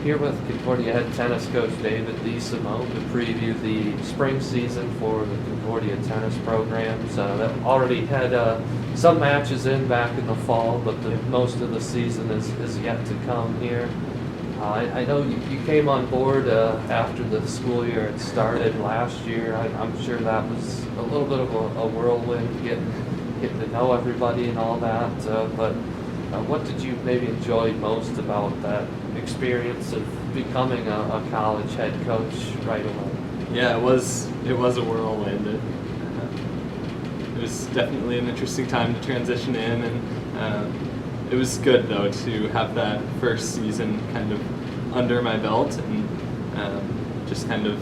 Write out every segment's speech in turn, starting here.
Here with Concordia head tennis coach David DeSimone to preview the spring season for the Concordia tennis programs. That already had some matches in back in the fall, but most of the season is yet to come here. I know you came on board after the school year had started last year. I'm sure that was a little bit of a whirlwind, getting to know everybody and all that. But what did you maybe enjoy most about that experience of becoming a college head coach right away? Yeah, it was a whirlwind. It was definitely an interesting time to transition in, and it was good though to have that first season kind of under my belt and just kind of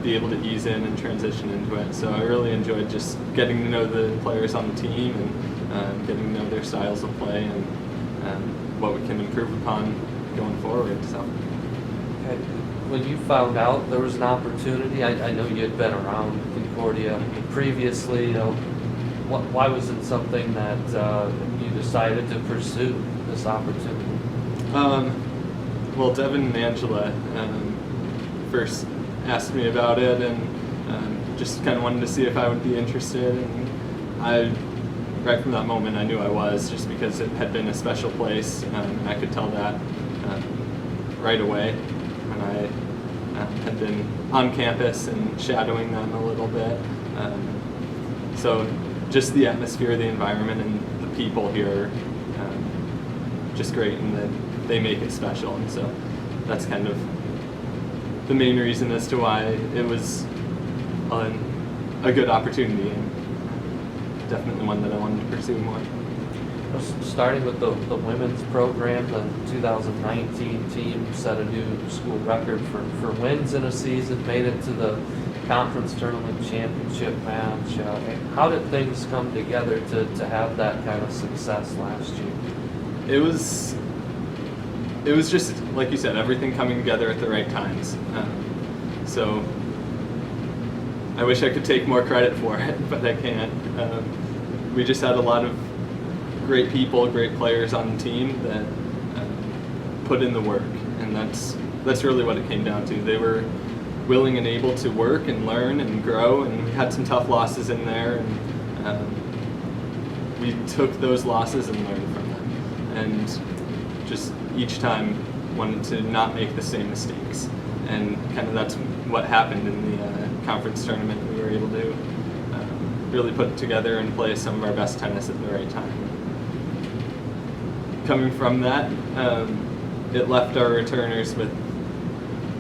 be able to ease in and transition into it. So I really enjoyed just getting to know the players on the team and getting to know their styles of play and what we can improve upon going forward. So. Okay. When you found out there was an opportunity, I know you had been around Concordia previously. Why was it something that you decided to pursue this opportunity? Well, Devin and Angela first asked me about it, and just kind of wanted to see if I would be interested. And right from that moment, I knew I was, just because it had been a special place, and I could tell that right away when I had been on campus and shadowing them a little bit. So just the atmosphere, the environment, and the people here, just great, and they make it special. And so that's kind of the main reason as to why it was a good opportunity, and definitely one that I wanted to pursue more. Starting with the women's program, the 2019 team set a new school record for wins in a season, made it to the conference tournament championship match. How did things come together to have that kind of success last year? It was just, like you said, everything coming together at the right times. So I wish I could take more credit for it, but I can't. We just had a lot of great people, great players on the team that put in the work, and that's really what it came down to. They were willing and able to work and learn and grow, and we had some tough losses in there, and we took those losses and learned from them, and just each time wanted to not make the same mistakes, and kind of that's what happened in the conference tournament. We were able to really put it together and play some of our best tennis at the right time. Coming from that, it left our returners with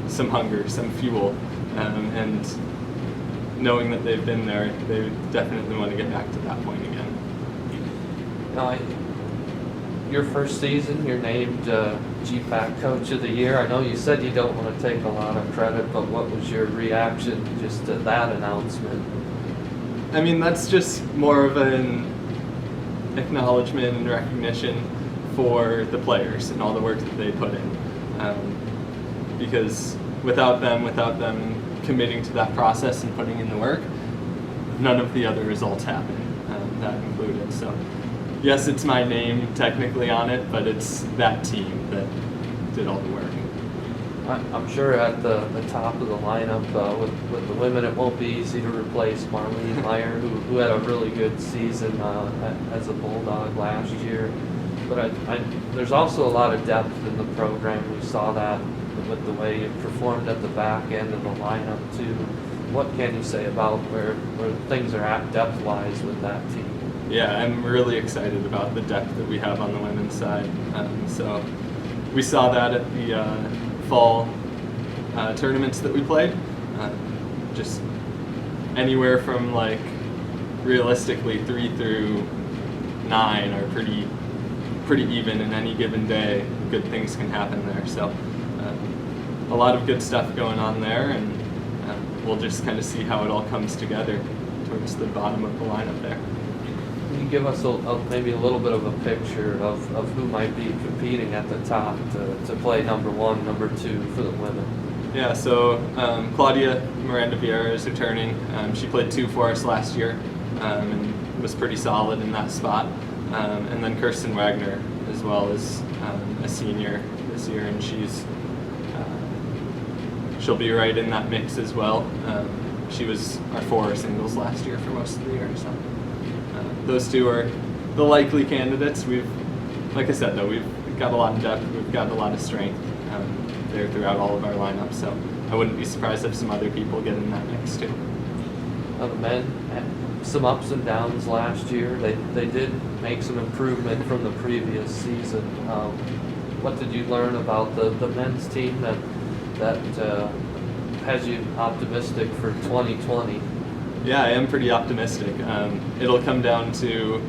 some hunger, some fuel, and knowing that they've been there, they definitely want to get back to that point again. Now, your first season, you're named GPAC Coach of the Year. I know you said you don't want to take a lot of credit, but what was your reaction just to that announcement? I mean, that's just more of an acknowledgement and recognition for the players and all the work that they put in. Because without them committing to that process and putting in the work, none of the other results happen, that included. So yes, it's my name technically on it, but it's that team that did all the work. I'm sure at the top of the lineup with the women, it won't be easy to replace Marlene Meyer, who had a really good season as a Bulldog last year. But there's also a lot of depth in the program. We saw that with the way you performed at the back end of the lineup too. What can you say about where things are at depth-wise with that team? Yeah, I'm really excited about the depth that we have on the women's side. So we saw that at the fall tournaments that we played. Just anywhere from realistically 3 through 9 are pretty even in any given day. Good things can happen there. So a lot of good stuff going on there, and we'll just kind of see how it all comes together towards the bottom of the lineup there. Can you give us maybe a little bit of a picture of who might be competing at the top to play number 1, number 2 for the women? Yeah, so Claudia Miranda Vieira is returning. She played 2 for us last year and was pretty solid in that spot. And then Kirsten Wagner as well is a senior this year, and she's she'll be right in that mix as well. She was our 4 singles last year for most of the year, so those two are the likely candidates. Like I said, though, we've got a lot of depth, we've got a lot of strength there throughout all of our lineups, so I wouldn't be surprised if some other people get in that mix too. The men had some ups and downs last year. They did make some improvement from the previous season. What did you learn about the men's team that has you optimistic for 2020? Yeah, I am pretty optimistic. It'll come down to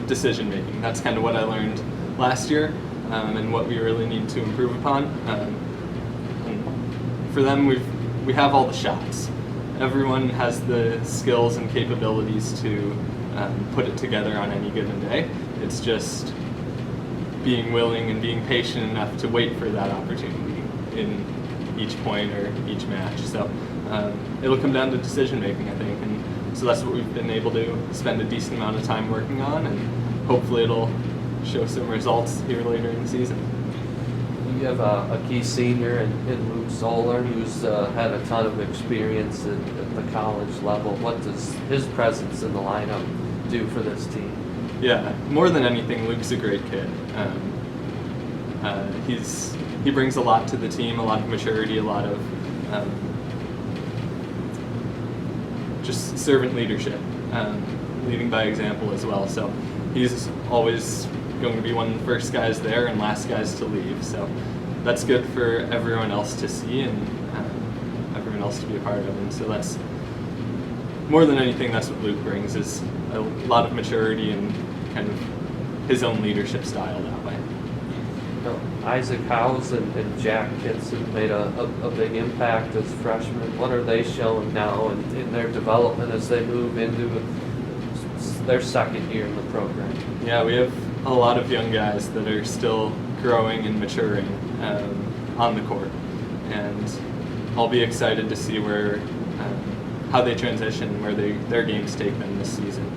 decision making. That's kind of what I learned last year, and what we really need to improve upon. And for them, we have all the shots. Everyone has the skills and capabilities to put it together on any given day. It's just being willing and being patient enough to wait for that opportunity in each point or each match. So it'll come down to decision making, I think, and so that's what we've been able to spend a decent amount of time working on, and hopefully it'll show some results here later in the season. You have a key senior in Luke Zoller, who's had a ton of experience at the college level. What does his presence in the lineup do for this team? Yeah, more than anything, Luke's a great kid. He brings a lot to the team, a lot of maturity, a lot of just servant leadership, leading by example as well. So he's always going to be one of the first guys there and last guys to leave. So that's good for everyone else to see and everyone else to be a part of. And so that's, more than anything, that's what Luke brings, is a lot of maturity and kind of his own leadership style that way. Isaac Howes and Jack Kitson made a big impact as freshmen. What are they showing now in their development as they move into their second year in the program? Yeah, we have a lot of young guys that are still growing and maturing on the court, and I'll be excited to see how they transition, where their games take them this season.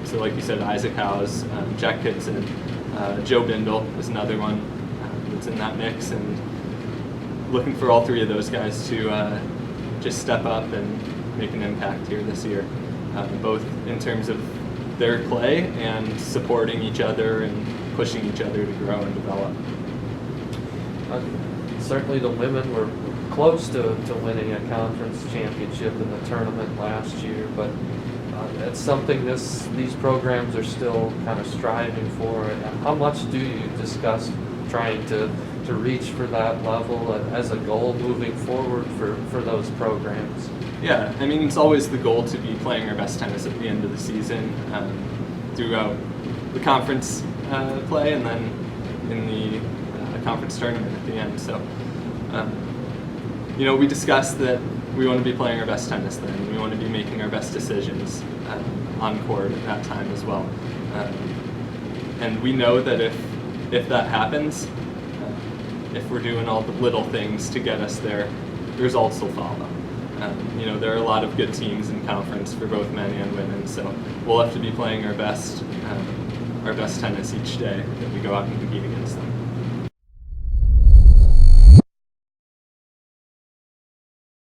So like you said, Isaac Howes, Jack Kitson, Joe Bindle is another one that's in that mix, and looking for all 3 of those guys to just step up and make an impact here this year, both in terms of their play and supporting each other and pushing each other to grow and develop. Certainly the women were close to winning a conference championship in the tournament last year, but it's something these programs are still kind of striving for. How much do you discuss trying to reach for that level as a goal moving forward for those programs? Yeah, I mean, it's always the goal to be playing our best tennis at the end of the season, throughout the conference play and then in the conference tournament at the end. So, we discussed that we want to be playing our best tennis then. We want to be making our best decisions on court at that time as well. And we know that if that happens, if we're doing all the little things to get us there, the results will follow. There are a lot of good teams in conference for both men and women, so we'll have to be playing our best tennis each day that we go out and compete against them.